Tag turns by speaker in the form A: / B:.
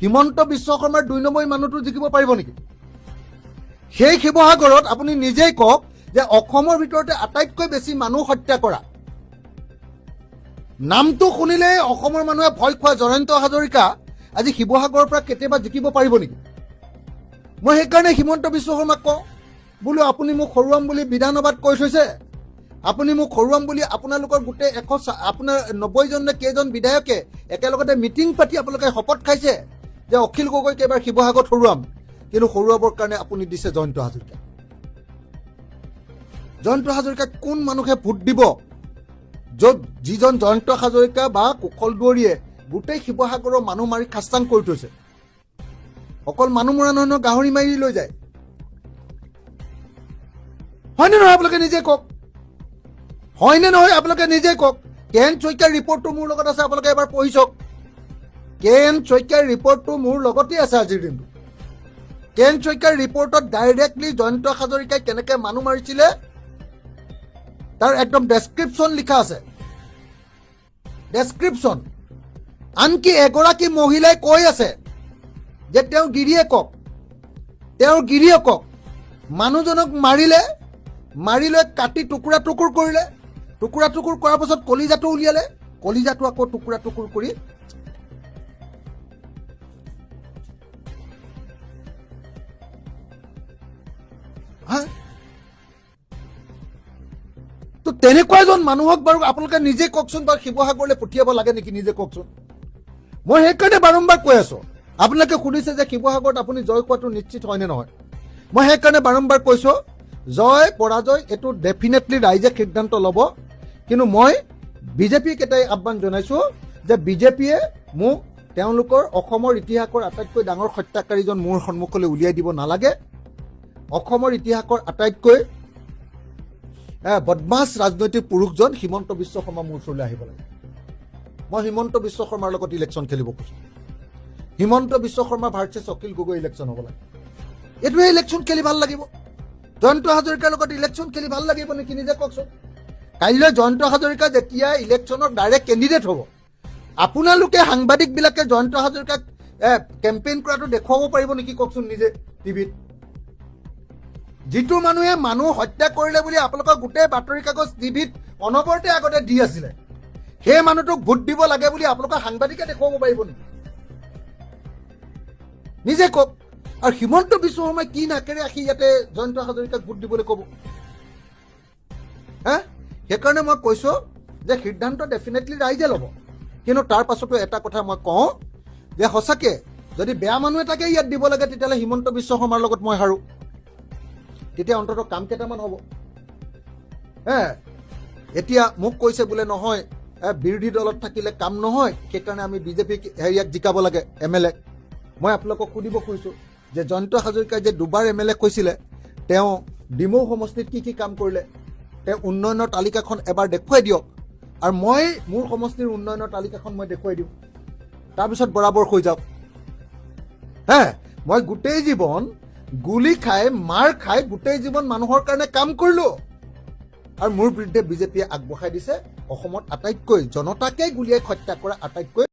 A: হিমন্ত বিশ্ব শৰ্মাৰ 2 নম্বৰ মানুহটো জিকিব পাৰিব নেকি? সেই শিৱসাগৰত আপুনি নিজেই কওক যে অসমৰ ভিতৰতে আটাইতকৈ বেছি মানুহ হত্যা কৰা, নামটো শুনিলেই অসমৰ মানুহে ভয় খোৱা জয়ন্ত হাজৰিকা আজি শিৱসাগৰৰ পৰা কেতিয়াবা জিকিব পাৰিব নেকি? মই সেইকাৰণে হিমন্ত বিশ্ব শৰ্মাক কওঁ, বোলো আপুনি মোক হৰুৱাম বুলি বিধানসভাত কৈ থৈছে, আপুনি মোক হৰুৱাম বুলি আপোনালোকৰ গোটেই আপোনাৰ 90জন নে কেইজন বিধায়কে একেলগতে মিটিং পাতি আপোনালোকে শপত খাইছে যে অখিল গগৈক এবাৰ শিৱসাগৰত হৰুৱাম, কিন্তু হৰুৱাবৰ কাৰণে আপুনি দিছে জয়ন্ত হাজৰিকা। জয়ন্ত হাজৰিকাক কোন মানুহে ভোট দিব য'ত যিজন জয়ন্ত হাজৰিকা বা কুশল দুৱৰীয়ে গোটেই শিৱসাগৰৰ মানুহ মাৰি খাস্তাং কৰি থৈছে। অকল মানুহ মৰা নহয়, গাহৰি মাৰি লৈ যায়। হয়নে নহয় আপোনালোকে নিজে কওক, হয়নে নহয় আপোনালোকে নিজে কওক। কে এন শইকীয়াৰ ৰিপৰ্টটো মোৰ লগত আছে, আপোনালোকে এবাৰ পঢ়ি চাওক। কে এন শইকীয়াৰ ৰিপৰ্টটো মোৰ লগতে আছে আজিৰ দিনটো। কে এন শইকীয়াৰ ৰিপৰ্টত ডাইৰেক্টলি জয়ন্ত হাজৰিকাই কেনেকৈ মানুহ মাৰিছিলে তাৰ একদম ডেছক্ৰিপশ্যন লিখা আছে, ডেছক্ৰিপশ্যন। আনকি এগৰাকী মহিলাই কৈ আছে যে তেওঁৰ গিৰিয়েকক মানুহজনক মাৰি লৈ কাটি টুকুৰা টুকুৰ কৰিলে, টুকুৰা টুকুৰ কৰাৰ পাছত কলিজাটো উলিয়ালে, কলিজাটো আকৌ টুকুৰা টুকুৰ কৰি তো তেনেকুৱা এজন মানুহক বাৰু আপোনালোকে নিজে কওকচোন, বাৰু শিৱসাগৰলৈ পঠিয়াব লাগে নেকি? নিজে কওকচোন। মই সেইকাৰণে বাৰম্বাৰ কৈ আছো, আপোনালোকে সুধিছে যে শিৱসাগৰত আপুনি জয় খোৱাটো নিশ্চিত হয়নে নহয়। মই সেইকাৰণে বাৰম্বাৰ কৈছো, জয় পৰাজয় এইটো ডেফিনেটলি ৰাইজে সিদ্ধান্ত ল'ব। কিন্তু মই বিজেপিক এটাই আহ্বান জনাইছো যে বিজেপিয়ে মোক তেওঁলোকৰ অসমৰ ইতিহাসৰ আটাইতকৈ ডাঙৰ হত্যাকাৰীজন মোৰ সন্মুখলৈ উলিয়াই দিব নালাগে। অসমৰ ইতিহাসৰ আটাইতকৈ বদমাছ ৰাজনৈতিক পুৰুষজন হিমন্ত বিশ্ব শৰ্মা মোৰ ওচৰলৈ আহিব লাগে। মই হিমন্ত বিশ্ব শৰ্মাৰ লগত ইলেকশ্যন খেলিব খোজো। হিমন্ত বিশ্ব শৰ্মা ভাৰ্চেছ অখিল গগৈ ইলেকশ্যন হ'ব লাগে। এইটোৱে ইলেকশ্যন খেলি ভাল লাগিব। জয়ন্ত হাজৰিকাৰ লগত ইলেকশ্যন খেলি ভাল লাগিব নেকি? নিজে কওকচোন। কাইলৈ জয়ন্ত হাজৰিকা যেতিয়া ইলেকশ্যনত ডাইৰেক্ট কেণ্ডিডেট হ'ব, আপোনালোকে সাংবাদিকবিলাকে জয়ন্ত হাজৰিকাক কেম্পেইন কৰাটো দেখুৱাব পাৰিব নেকি? কওকচোন নিজে টিভিত। যিটো মানুহে মানুহ হত্যা কৰিলে বুলি আপোনালোকৰ গোটেই বাতৰি কাগজ টিভিত অনবৰতে আগতে দি আছিলে, সেই মানুহটোক ভোট দিব লাগে বুলি আপোনালোকৰ সাংবাদিকে দেখুৱাব পাৰিব নেকি? নিজে কওক। আৰু হিমন্ত বিশ্ব শৰ্মাই কি নাকেৰে আহি ইয়াতে জয়ন্ত হাজৰিকাক ভোট দিবলৈ ক'ব? সেইকাৰণে মই কৈছো যে সিদ্ধান্ত ডেফিনেটলি ৰাইজে ল'ব। কিন্তু তাৰ পাছতো এটা কথা মই কওঁ যে সঁচাকে যদি বেয়া মানুহ এটাকে ইয়াত দিব লাগে, তেতিয়াহ'লে হিমন্ত বিশ্ব শৰ্মাৰ লগত মই হাৰো। তেতিয়া অন্ততঃ কাম কেইটামান হ'ব। এতিয়া মোক কৈছে বোলে নহয়, বিৰোধী দলত থাকিলে কাম নহয়, সেইকাৰণে আমি বিজেপিক হেৰিয়াক জিকাব লাগে MLA। মই আপোনালোকক সুধিব খুজিছোঁ যে জয়ন্ত হাজৰিকাই যে 2বাৰ MLA কৈছিলে, তেওঁ ডিমৌ সমষ্টিত কি কাম কৰিলে, তেওঁ উন্নয়নৰ তালিকাখন এবাৰ দেখুৱাই দিয়ক। আৰু মই মোৰ সমষ্টিৰ উন্নয়নৰ তালিকাখন মই দেখুৱাই দিওঁ, তাৰপিছত বৰাবৰ হৈ যাওক। মই গোটেই জীৱন গুলি খাই মাৰ খাই গোটেই জীৱন মানুহৰ কাৰণে কাম কৰিলো, আৰু মোৰ বিৰুদ্ধে বিজেপিয়ে আগবঢ়াই দিছে অসমত আটাইতকৈ জনতাকে গুলিয়াই হত্যা কৰা আটাইতকৈ